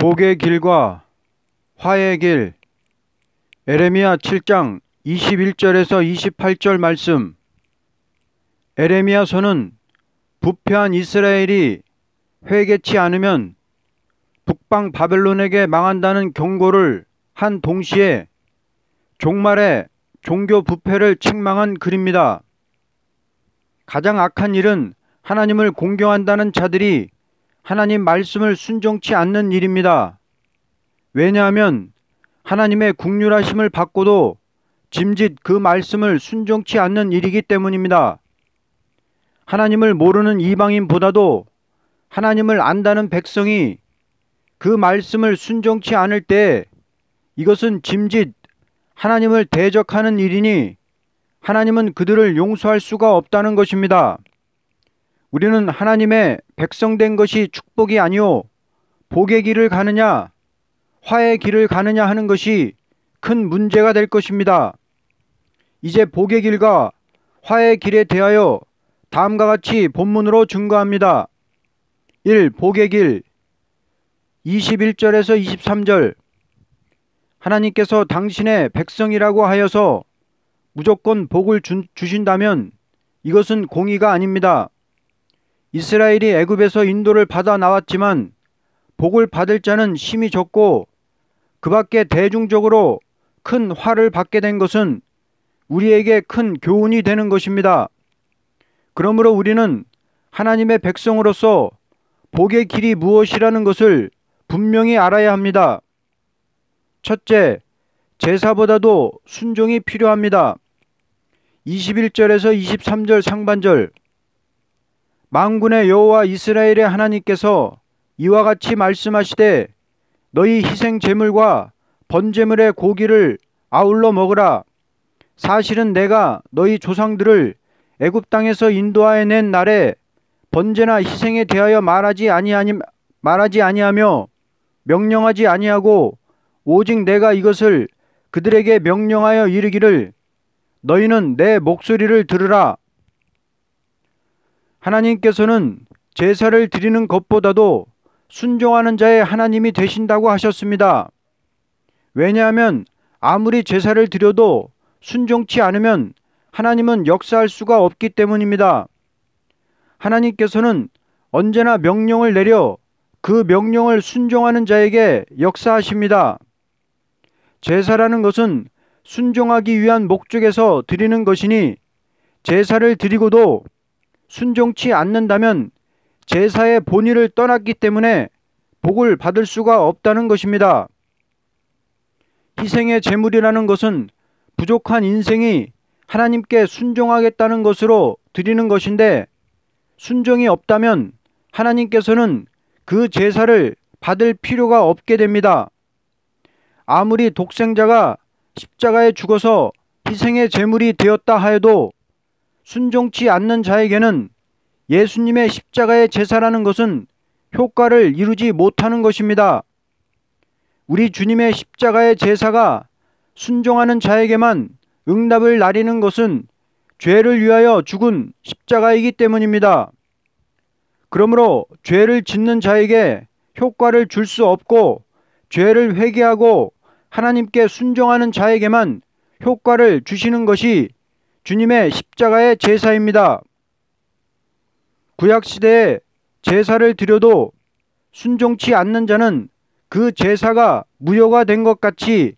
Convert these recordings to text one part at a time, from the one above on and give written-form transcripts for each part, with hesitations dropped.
복의 길과 화의 길. 에레미야 7장 21절에서 28절 말씀. 에레미야서는 부패한 이스라엘이 회개치 않으면 북방 바벨론에게 망한다는 경고를 한 동시에 종말의 종교 부패를 책망한 글입니다. 가장 악한 일은 하나님을 공경한다는 자들이 하나님 말씀을 순종치 않는 일입니다. 왜냐하면 하나님의 국률하심을 받고도 짐짓 그 말씀을 순종치 않는 일이기 때문입니다. 하나님을 모르는 이방인보다도 하나님을 안다는 백성이 그 말씀을 순종치 않을 때 이것은 짐짓 하나님을 대적하는 일이니 하나님은 그들을 용서할 수가 없다는 것입니다. 우리는 하나님의 백성된 것이 축복이 아니오 복의 길을 가느냐 화의 길을 가느냐 하는 것이 큰 문제가 될 것입니다. 이제 복의 길과 화의 길에 대하여 다음과 같이 본문으로 증거합니다. 1. 복의 길 21절에서 23절. 하나님께서 당신의 백성이라고 하여서 무조건 복을 주신다면 이것은 공의가 아닙니다. 이스라엘이 애굽에서 인도를 받아 나왔지만 복을 받을 자는 심히 적고 그 밖에 대중적으로 큰 화를 받게 된 것은 우리에게 큰 교훈이 되는 것입니다. 그러므로 우리는 하나님의 백성으로서 복의 길이 무엇이라는 것을 분명히 알아야 합니다. 첫째, 제사보다도 순종이 필요합니다. 21절에서 23절 상반절. 만군의 여호와 이스라엘의 하나님께서 이와 같이 말씀하시되 너희 희생 제물과 번제물의 고기를 아울러 먹으라. 사실은 내가 너희 조상들을 애굽 땅에서 인도하여 낸 날에 번제나 희생에 대하여 말하지 아니하며 명령하지 아니하고 오직 내가 이것을 그들에게 명령하여 이르기를 너희는 내 목소리를 들으라. 하나님께서는 제사를 드리는 것보다도 순종하는 자의 하나님이 되신다고 하셨습니다. 왜냐하면 아무리 제사를 드려도 순종치 않으면 하나님은 역사할 수가 없기 때문입니다. 하나님께서는 언제나 명령을 내려 그 명령을 순종하는 자에게 역사하십니다. 제사라는 것은 순종하기 위한 목적에서 드리는 것이니 제사를 드리고도 순종치 않는다면 제사의 본의를 떠났기 때문에 복을 받을 수가 없다는 것입니다. 희생의 제물이라는 것은 부족한 인생이 하나님께 순종하겠다는 것으로 드리는 것인데 순종이 없다면 하나님께서는 그 제사를 받을 필요가 없게 됩니다. 아무리 독생자가 십자가에 죽어서 희생의 제물이 되었다 하여도 순종치 않는 자에게는 예수님의 십자가의 제사라는 것은 효과를 이루지 못하는 것입니다. 우리 주님의 십자가의 제사가 순종하는 자에게만 응답을 나리는 것은 죄를 위하여 죽은 십자가이기 때문입니다. 그러므로 죄를 짓는 자에게 효과를 줄 수 없고 죄를 회개하고 하나님께 순종하는 자에게만 효과를 주시는 것이 주님의 십자가의 제사입니다. 구약시대에 제사를 드려도 순종치 않는 자는 그 제사가 무효가 된 것 같이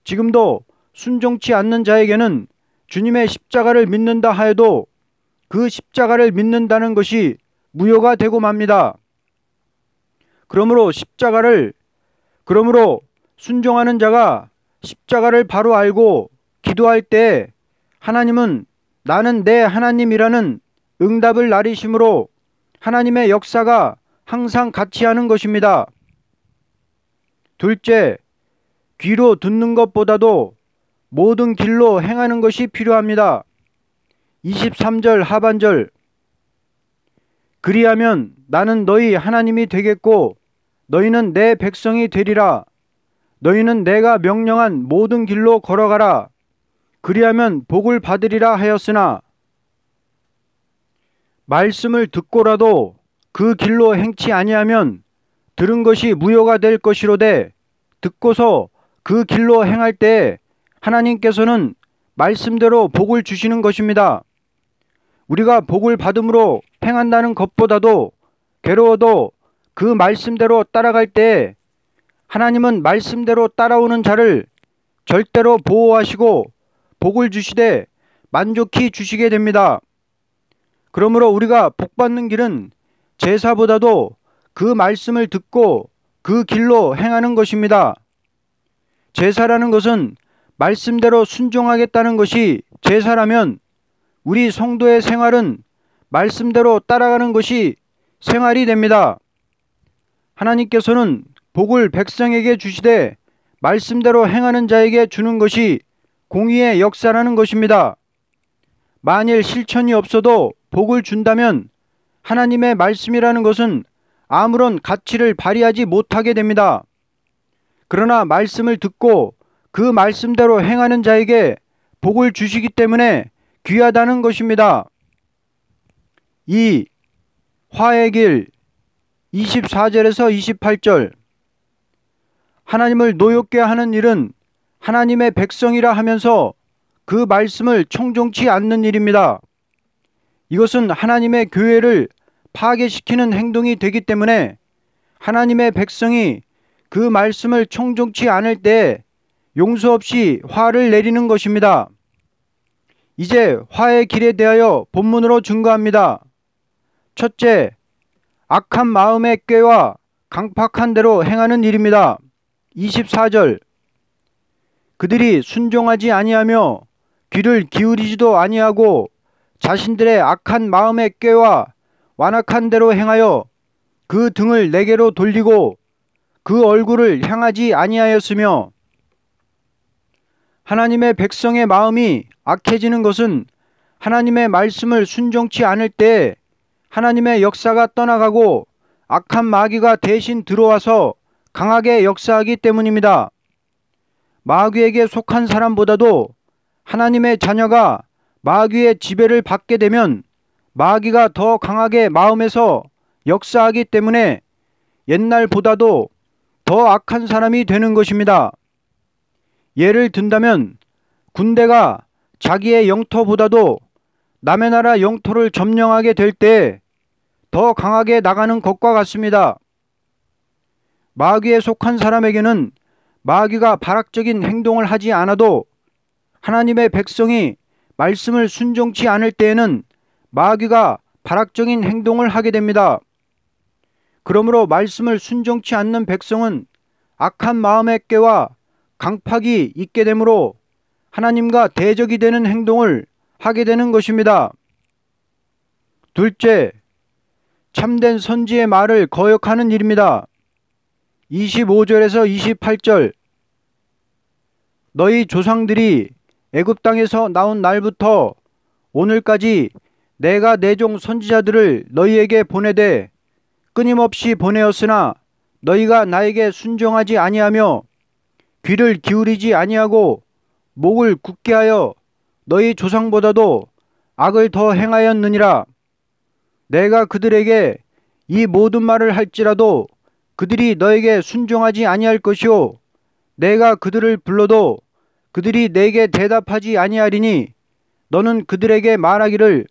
지금도 순종치 않는 자에게는 주님의 십자가를 믿는다 하여도 그 십자가를 믿는다는 것이 무효가 되고 맙니다. 그러므로 순종하는 자가 십자가를 바로 알고 기도할 때 하나님은 나는 내 하나님이라는 응답을 나리심으로 하나님의 역사가 항상 같이 하는 것입니다. 둘째, 귀로 듣는 것보다도 모든 길로 행하는 것이 필요합니다. 23절 하반절. 그리하면 나는 너희 하나님이 되겠고 너희는 내 백성이 되리라. 너희는 내가 명령한 모든 길로 걸어가라. 그리하면 복을 받으리라 하였으나 말씀을 듣고라도 그 길로 행치 아니하면 들은 것이 무효가 될 것이로되 듣고서 그 길로 행할 때에 하나님께서는 말씀대로 복을 주시는 것입니다. 우리가 복을 받음으로 행한다는 것보다도 괴로워도 그 말씀대로 따라갈 때에 하나님은 말씀대로 따라오는 자를 절대로 보호하시고 복을 주시되 만족히 주시게 됩니다. 그러므로 우리가 복받는 길은 제사보다도 그 말씀을 듣고 그 길로 행하는 것입니다. 제사라는 것은 말씀대로 순종하겠다는 것이 제사라면 우리 성도의 생활은 말씀대로 따라가는 것이 생활이 됩니다. 하나님께서는 복을 백성에게 주시되 말씀대로 행하는 자에게 주는 것이 공의의 역사라는 것입니다. 만일 실천이 없어도 복을 준다면 하나님의 말씀이라는 것은 아무런 가치를 발휘하지 못하게 됩니다. 그러나 말씀을 듣고 그 말씀대로 행하는 자에게 복을 주시기 때문에 귀하다는 것입니다. 2. 화의 길 24절에서 28절. 하나님을 노엽게 하는 일은 하나님의 백성이라 하면서 그 말씀을 청종치 않는 일입니다. 이것은 하나님의 교회를 파괴시키는 행동이 되기 때문에 하나님의 백성이 그 말씀을 청종치 않을 때 용서 없이 화를 내리는 것입니다. 이제 화의 길에 대하여 본문으로 증거합니다. 첫째, 악한 마음의 꾀와 강팍한 대로 행하는 일입니다. 24절. 그들이 순종하지 아니하며 귀를 기울이지도 아니하고 자신들의 악한 마음의 꾀와 완악한 대로 행하여 그 등을 내게로 돌리고 그 얼굴을 향하지 아니하였으며. 하나님의 백성의 마음이 악해지는 것은 하나님의 말씀을 순종치 않을 때 하나님의 역사가 떠나가고 악한 마귀가 대신 들어와서 강하게 역사하기 때문입니다. 마귀에게 속한 사람보다도 하나님의 자녀가 마귀의 지배를 받게 되면 마귀가 더 강하게 마음에서 역사하기 때문에 옛날보다도 더 악한 사람이 되는 것입니다. 예를 든다면 군대가 자기의 영토보다도 남의 나라 영토를 점령하게 될 때 더 강하게 나가는 것과 같습니다. 마귀에 속한 사람에게는 마귀가 발악적인 행동을 하지 않아도 하나님의 백성이 말씀을 순종치 않을 때에는 마귀가 발악적인 행동을 하게 됩니다. 그러므로 말씀을 순종치 않는 백성은 악한 마음의 꾀와 강팍이 있게 되므로 하나님과 대적이 되는 행동을 하게 되는 것입니다. 둘째, 참된 선지의 말을 거역하는 일입니다. 25절에서 28절. 너희 조상들이 애굽 땅에서 나온 날부터 오늘까지 내가 내 종 선지자들을 너희에게 보내되 끊임없이 보내었으나 너희가 나에게 순종하지 아니하며 귀를 기울이지 아니하고 목을 굳게 하여 너희 조상보다도 악을 더 행하였느니라. 내가 그들에게 이 모든 말을 할지라도 그들이 너에게 순종하지 아니할 것이요 내가 그들을 불러도 그들이 내게 대답하지 아니하리니 너는 그들에게 말하기를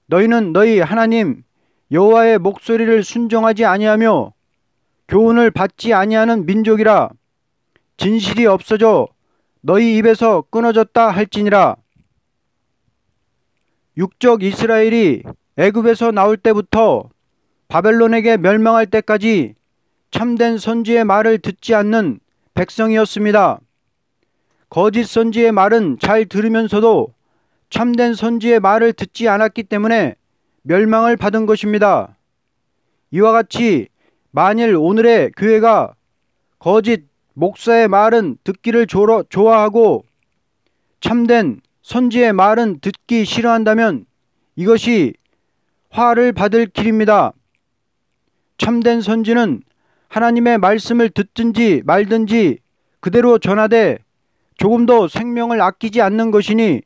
너희는 너희 하나님 여호와의 목소리를 순종하지 아니하며 교훈을 받지 아니하는 민족이라. 진실이 없어져 너희 입에서 끊어졌다 할지니라. 육적 이스라엘이 애굽에서 나올 때부터 바벨론에게 멸망할 때까지 참된 선지의 말을 듣지 않는 백성이었습니다. 거짓 선지의 말은 잘 들으면서도 참된 선지의 말을 듣지 않았기 때문에 멸망을 받은 것입니다. 이와 같이 만일 오늘의 교회가 거짓 목사의 말은 듣기를 좋아하고 참된 선지의 말은 듣기 싫어한다면 이것이 화를 받을 길입니다. 참된 선지는 하나님의 말씀을 듣든지 말든지 그대로 전하되 조금도 생명을 아끼지 않는 것이니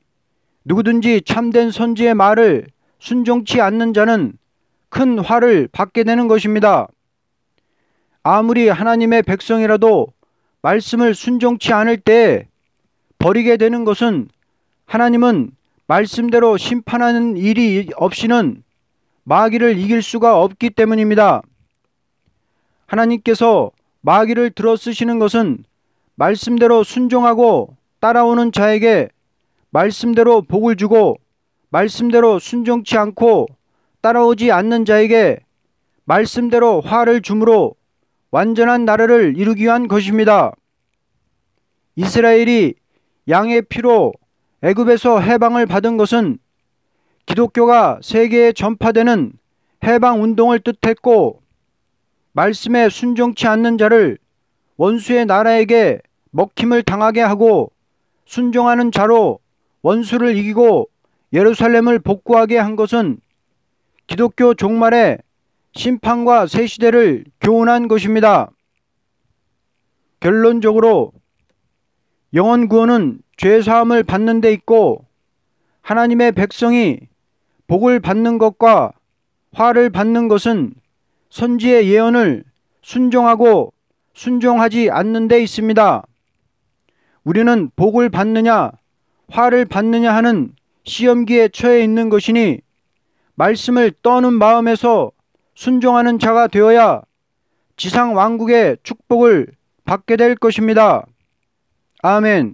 누구든지 참된 선지의 말을 순종치 않는 자는 큰 화를 받게 되는 것입니다. 아무리 하나님의 백성이라도 말씀을 순종치 않을 때 버리게 되는 것은 하나님은 말씀대로 심판하는 일이 없이는 마귀를 이길 수가 없기 때문입니다. 하나님께서 마귀를 들어쓰시는 것은 말씀대로 순종하고 따라오는 자에게 말씀대로 복을 주고 말씀대로 순종치 않고 따라오지 않는 자에게 말씀대로 화를 주므로 완전한 나라를 이루기 위한 것입니다. 이스라엘이 양의 피로 애굽에서 해방을 받은 것은 기독교가 세계에 전파되는 해방 운동을 뜻했고, 말씀에 순종치 않는 자를 원수의 나라에게 먹힘을 당하게 하고 순종하는 자로 원수를 이기고 예루살렘을 복구하게 한 것은 기독교 종말의 심판과 새 시대를 교훈한 것입니다. 결론적으로 영혼 구원은 죄 사함을 받는 데 있고, 하나님의 백성이 복을 받는 것과 화를 받는 것은 선지의 예언을 순종하고 순종하지 않는 데 있습니다. 우리는 복을 받느냐 화를 받느냐 하는 시험기에 처해 있는 것이니 말씀을 떠는 마음에서 순종하는 자가 되어야 지상 왕국의 축복을 받게 될 것입니다. 아멘.